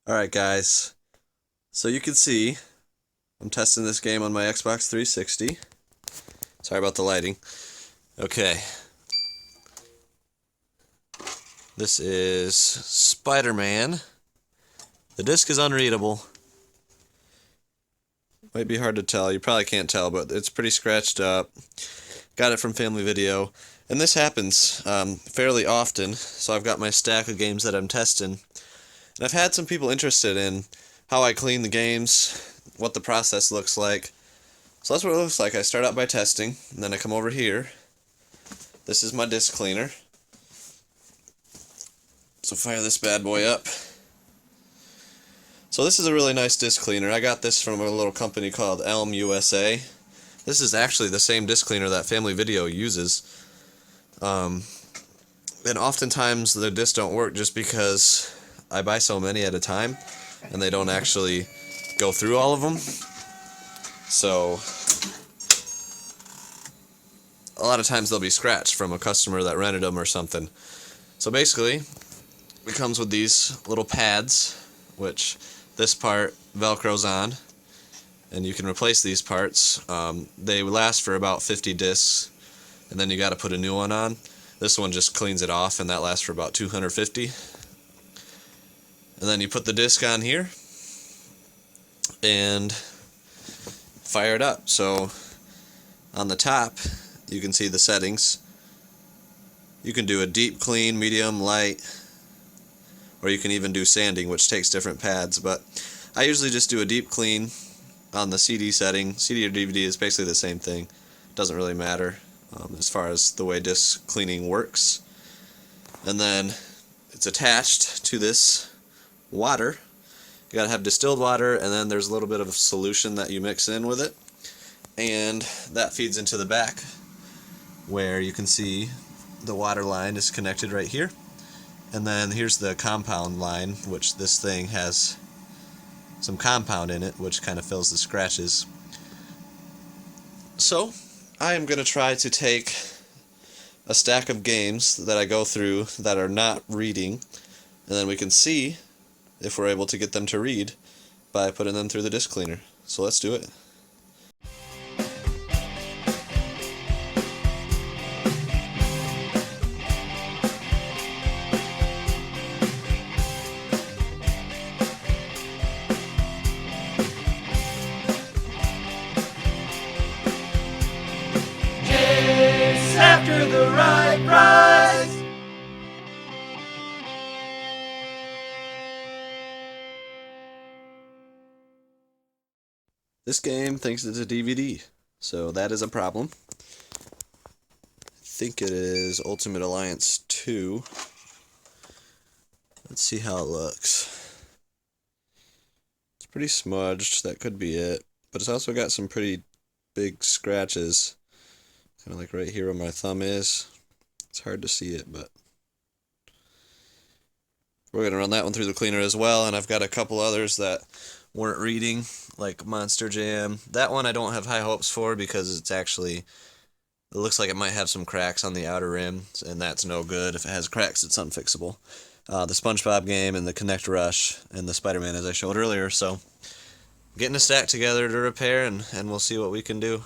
Alright guys, so you can see I'm testing this game on my Xbox 360. Sorry about the lighting. Okay. This is Spider-Man. The disc is unreadable. Might be hard to tell, you probably can't tell, but it's pretty scratched up. Got it from Family Video. And this happens fairly often, so I've got my stack of games that I'm testing. And I've had some people interested in how I clean the games, what the process looks like. So that's what it looks like. I start out by testing, and then I come over here. This is my disc cleaner. So fire this bad boy up. So this is a really nice disc cleaner. I got this from a little company called Elm USA. This is actually the same disc cleaner that Family Video uses. And oftentimes the discs don't work just because I buy so many at a time, and they don't actually go through all of them. So a lot of times they'll be scratched from a customer that rented them or something. So basically, it comes with these little pads, which this part velcros on, and you can replace these parts. They last for about 50 discs, and then you got to put a new one on. This one just cleans it off, and that lasts for about 250. And then you put the disc on here and fire it up. So on the top you can see the settings. You can do a deep clean, medium, light, or you can even do sanding, which takes different pads, but I usually just do a deep clean on the CD setting. CD or DVD is basically the same thing. Doesn't really matter as far as the way disc cleaning works. And then it's attached to this water. You gotta have distilled water, and then there's a little bit of a solution that you mix in with it, and that feeds into the back where you can see the water line is connected right here, and then here's the compound line, which this thing has some compound in it which kind of fills the scratches. So I am gonna try to take a stack of games that I go through that are not reading, and then we can see if we're able to get them to read by putting them through the disc cleaner. So let's do it. Chase after the right price. This game thinks it's a DVD, so that is a problem. I think it is Ultimate Alliance 2. Let's see how it looks. It's pretty smudged, that could be it. But it's also got some pretty big scratches. Kind of like right here where my thumb is. It's hard to see it, but we're going to run that one through the cleaner as well, and I've got a couple others that weren't reading, like Monster Jam. That one I don't have high hopes for because it's actually, it looks like it might have some cracks on the outer rim, and that's no good. If it has cracks, it's unfixable. The SpongeBob game and the Connect Rush and the Spider-Man, as I showed earlier. So getting a stack together to repair, and we'll see what we can do.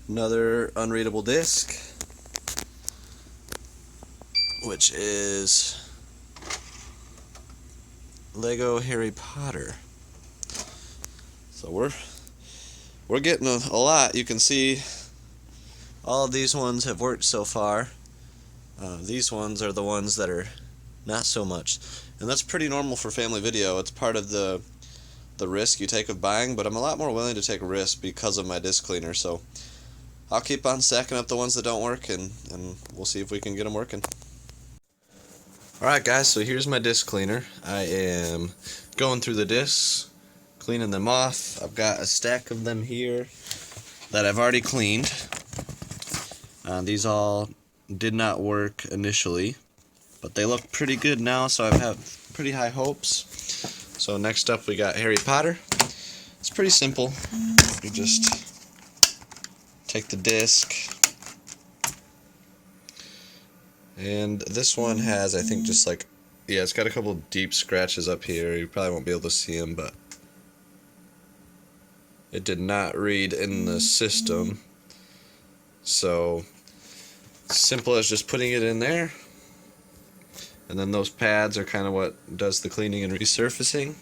Another unreadable disc, which is Lego Harry Potter. So we're getting a lot. You can see all of these ones have worked so far. These ones are the ones that are not so much, and that's pretty normal for Family Video. It's part of the risk you take of buying, but I'm a lot more willing to take a risk because of my disc cleaner. So I'll keep on stacking up the ones that don't work, and we'll see if we can get them working. Alright guys, so here's my disc cleaner. I am going through the discs, cleaning them off. I've got a stack of them here that I've already cleaned. These all did not work initially, but they look pretty good now, so I have pretty high hopes. So next up we got Harry Potter. It's pretty simple. You just take the disc, and this one has, I think, just like Yeah, it's got a couple deep scratches up here. You probably won't be able to see them, but it did not read in the system. So, simple as just putting it in there. And then those pads are kind of what does the cleaning and resurfacing.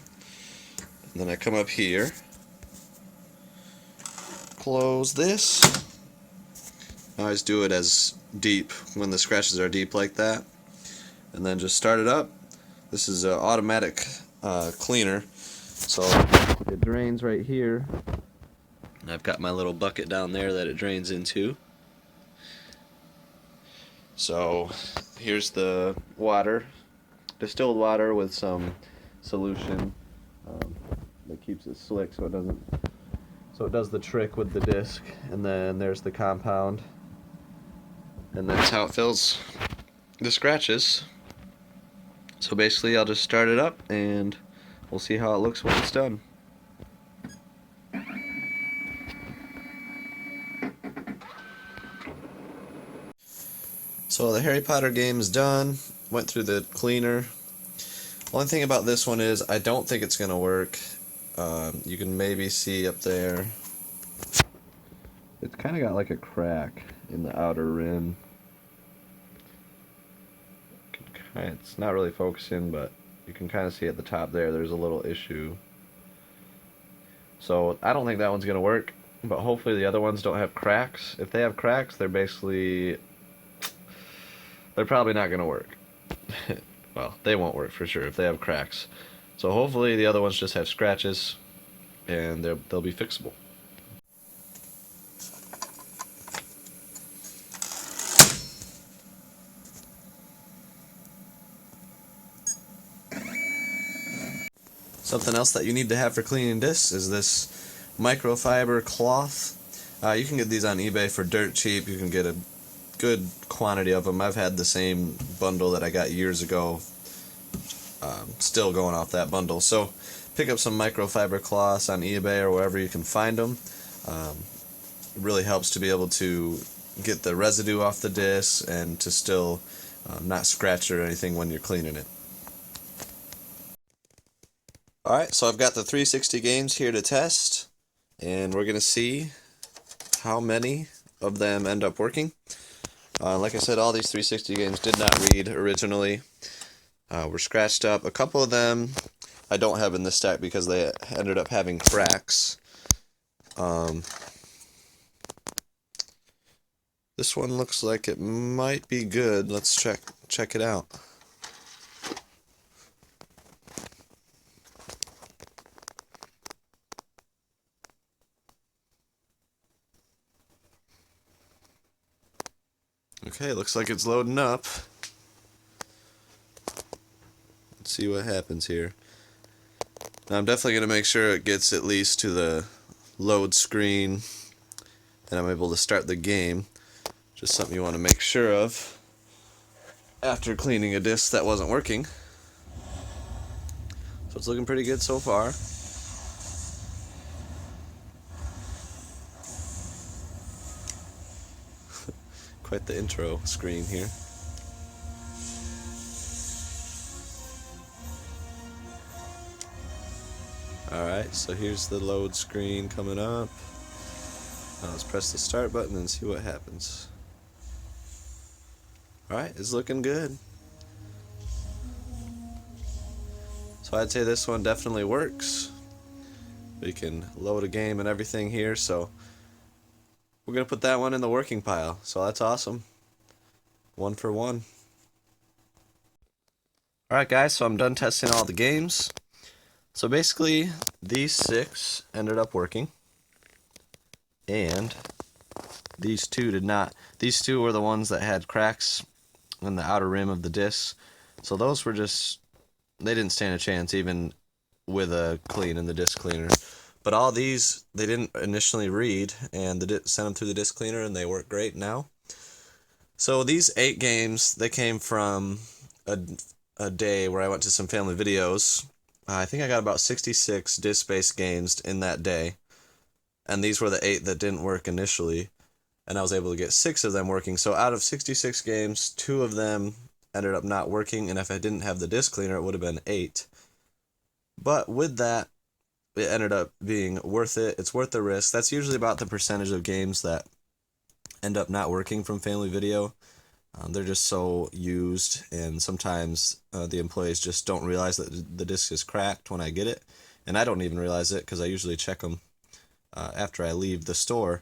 And then I come up here, close this. I always do it as deep when the scratches are deep like that. And then just start it up. This is an automatic cleaner, so it drains right here. And I've got my little bucket down there that it drains into. So here's the water, distilled water with some solution that keeps it slick so it doesn't. So it does the trick with the disc, and then there's the compound, and that's how it fills the scratches. So basically I'll just start it up and we'll see how it looks when it's done. So the Harry Potter game is done, went through the cleaner. One thing about this one is I don't think it's going to work. You can maybe see up there, it's kind of got like a crack in the outer rim. It's not really focusing, but you can kind of see at the top there's a little issue. So I don't think that one's going to work, but hopefully the other ones don't have cracks. If they have cracks, they're probably not going to work. Well, they won't work for sure if they have cracks. So hopefully the other ones just have scratches and they'll be fixable. Something else that you need to have for cleaning discs is this microfiber cloth. You can get these on eBay for dirt cheap. You can get a good quantity of them. I've had the same bundle that I got years ago, still going off that bundle. So pick up some microfiber cloths on eBay or wherever you can find them. It really helps to be able to get the residue off the disc and to still not scratch or anything when you're cleaning it. Alright, so I've got the 360 games here to test, and we're going to see how many of them end up working. Like I said, all these 360 games did not read originally. Were scratched up. A couple of them I don't have in this stack because they ended up having cracks. This one looks like it might be good. Let's check it out. Okay, looks like it's loading up. Let's see what happens here. Now I'm definitely going to make sure it gets at least to the load screen and I'm able to start the game. Just something you want to make sure of after cleaning a disc that wasn't working. So it's looking pretty good so far. Quite the intro screen here. Alright, so here's the load screen coming up. Now let's press the start button and see what happens. Alright, it's looking good. So I'd say this one definitely works. We can load a game and everything here, so we're going to put that one in the working pile. So that's awesome. 1 for 1. Alright guys, so I'm done testing all the games. So basically, these 6 ended up working. And these 2 did not. These 2 were the ones that had cracks in the outer rim of the disc. So those were just, they didn't stand a chance even with a clean in the disc cleaner. But all these, they didn't initially read, and sent them through the disc cleaner, and they work great now. So these 8 games, they came from a day where I went to some family videos. I think I got about 66 disc-based games in that day, and these were the 8 that didn't work initially, and I was able to get 6 of them working. So out of 66 games, 2 of them ended up not working, and if I didn't have the disk cleaner, it would have been 8. But with that, it ended up being worth it. It's worth the risk. That's usually about the percentage of games that end up not working from Family Video. They're just so used, and sometimes the employees just don't realize that the disc is cracked when I get it, and I don't even realize it because I usually check them after I leave the store.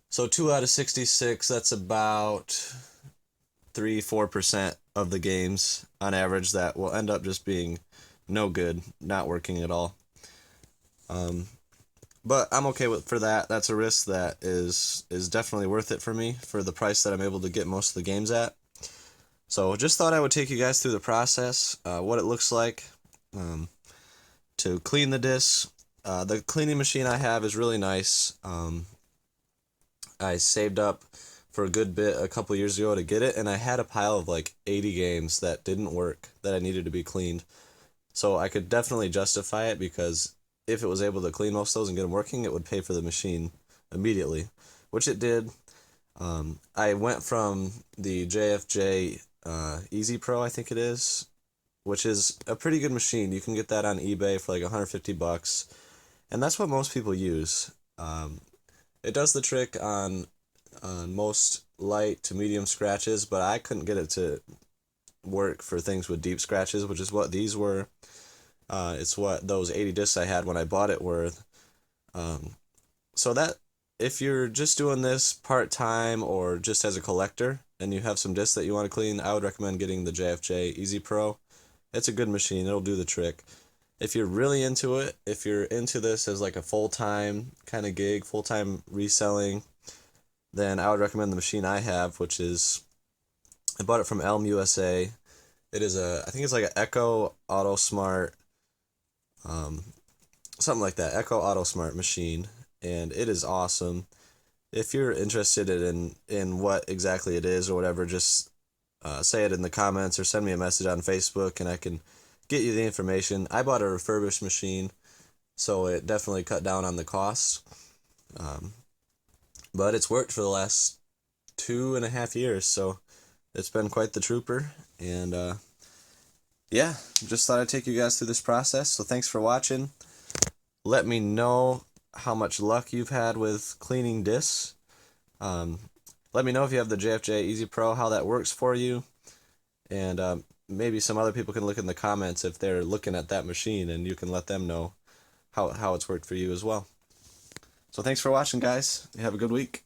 So 2 out of 66, that's about 3-4% of the games on average that will end up just being no good, not working at all. But I'm okay for that. That's a risk that is definitely worth it for me for the price that I'm able to get most of the games at. So just thought I would take you guys through the process, what it looks like to clean the discs. The cleaning machine I have is really nice. I saved up for a good bit a couple years ago to get it, and I had a pile of like 80 games that didn't work that I needed to be cleaned. So I could definitely justify it because if it was able to clean most of those and get them working, it would pay for the machine immediately, which it did. I went from the JFJ Easy Pro, I think it is, which is a pretty good machine. You can get that on eBay for like $150, and that's what most people use. It does the trick on most light to medium scratches, but I couldn't get it to work for things with deep scratches, which is what these were. It's what those 80 discs I had when I bought it were. So that if you're just doing this part-time or just as a collector and you have some discs that you want to clean, I would recommend getting the JFJ Easy Pro. It's a good machine. It'll do the trick. If you're really into it, if you're into this as like a full-time kind of gig, full-time reselling, then I would recommend the machine I have, which is, I bought it from Elm USA. It is I think it's like an Echo Auto Smart, something like that, Echo Auto Smart machine, and it is awesome. If you're interested in what exactly it is or whatever, just say it in the comments or send me a message on Facebook and I can get you the information. I bought a refurbished machine, so it definitely cut down on the cost. But it's worked for the last 2.5 years, so it's been quite the trooper. And yeah, just thought I'd take you guys through this process. So thanks for watching. Let me know how much luck you've had with cleaning discs. Let me know if you have the JFJ Easy Pro, how that works for you. And maybe some other people can look in the comments if they're looking at that machine, and you can let them know how it's worked for you as well. So thanks for watching, guys. You have a good week.